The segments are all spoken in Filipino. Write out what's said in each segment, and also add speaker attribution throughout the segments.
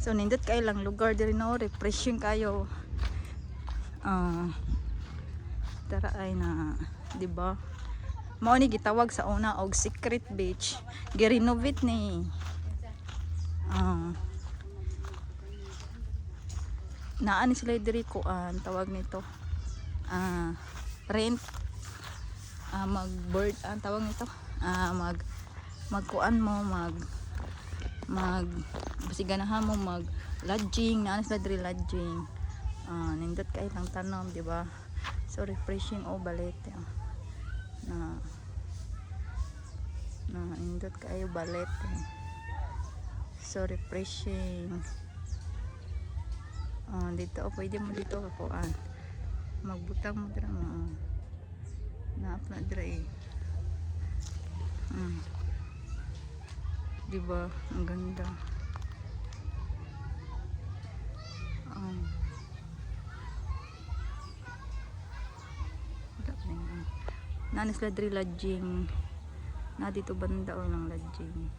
Speaker 1: So nindot kayo lang lugar diri no, refreshing kayo. Tara ay na, di ba? Mao ni gitawag sa una og Secret Beach. Gi-renovate ni. Naan sila diri ko tawag nito. Rent mag-board ang tawag nito. Magkuan mo basiganahan mo mag lodging, naan sila diri lodging. Nindot kay lang tanom, di ba? So refreshing balete. Na nindot kayo balete. So refreshing. Dito pwede mo dito kakuan. Magbutang mo dira mo. Naap na dira eh. Diba? Ang ganda. Nanis la diri lodging. Na dito banda o ng lodging.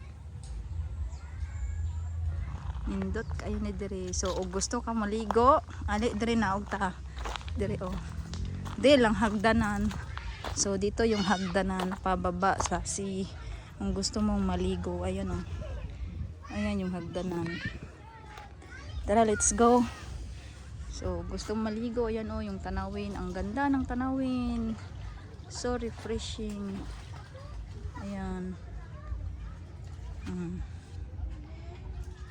Speaker 1: Nindot kayo ni diri. So og gusto ka maligo, ali diri na og ta. Diri Di lang hagdanan. So dito yung hagdanan pababa sa sea. Kung gusto mong maligo, ayan ayan yung hagdanan. Tara, let's go. So gusto mong maligo, ayan yung tanawin. Ang ganda ng tanawin. So refreshing. Ayan.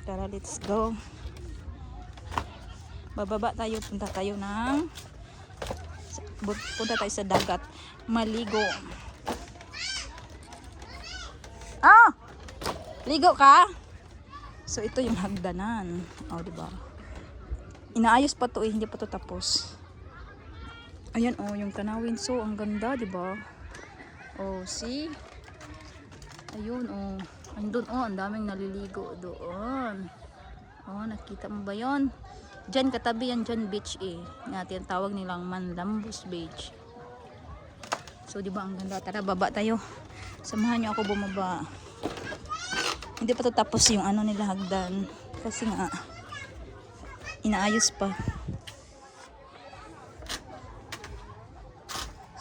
Speaker 1: Tara, let's go. Bababa tayo, punta tayo sa dagat. Maligo. Ligo ka? So ito yung hagdanan. Diba? Inaayos pa to hindi pa to tapos. Ayan yung tanawin. So ang ganda, diba? See? Ayun andun ang daming naliligo doon. Nakita mo ba yon? Diyan katabi yan, dyan beach natin tawag nilang Manlambos Beach. So diba ang ganda? Tara, baba tayo. Samahan niyo ako bumaba. Hindi pa to tapos yung nila hagdan. Kasi nga inaayos pa.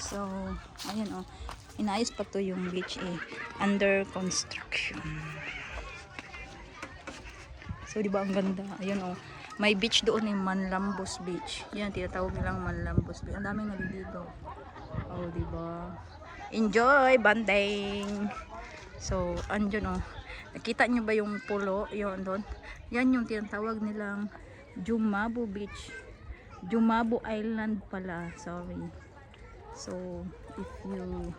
Speaker 1: So ayan inaayos pa to yung beach under construction. So diba ang ganda? Ayan may beach doon Manlambos Beach. Yan tinatawag nilang Manlambos Beach. Ang daming naliligo. Diba? Enjoy banding. So andyan nakita nyo ba yung pulo? Yun doon. Yan yung tinatawag nilang Jumabo Beach. Jumabo Island pala. Sorry. So if you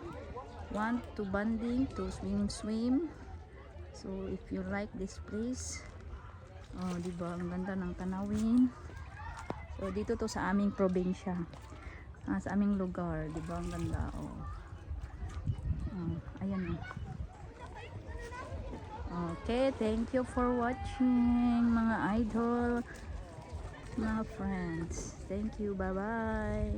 Speaker 1: want to banding, to swim. So if you like this place, diba ang ganda ng tanawin. So dito to sa aming probinsya, sa aming lugar, diba ang ganda. Ayan okay, thank you for watching mga idol, mga friends. Thank you, bye bye.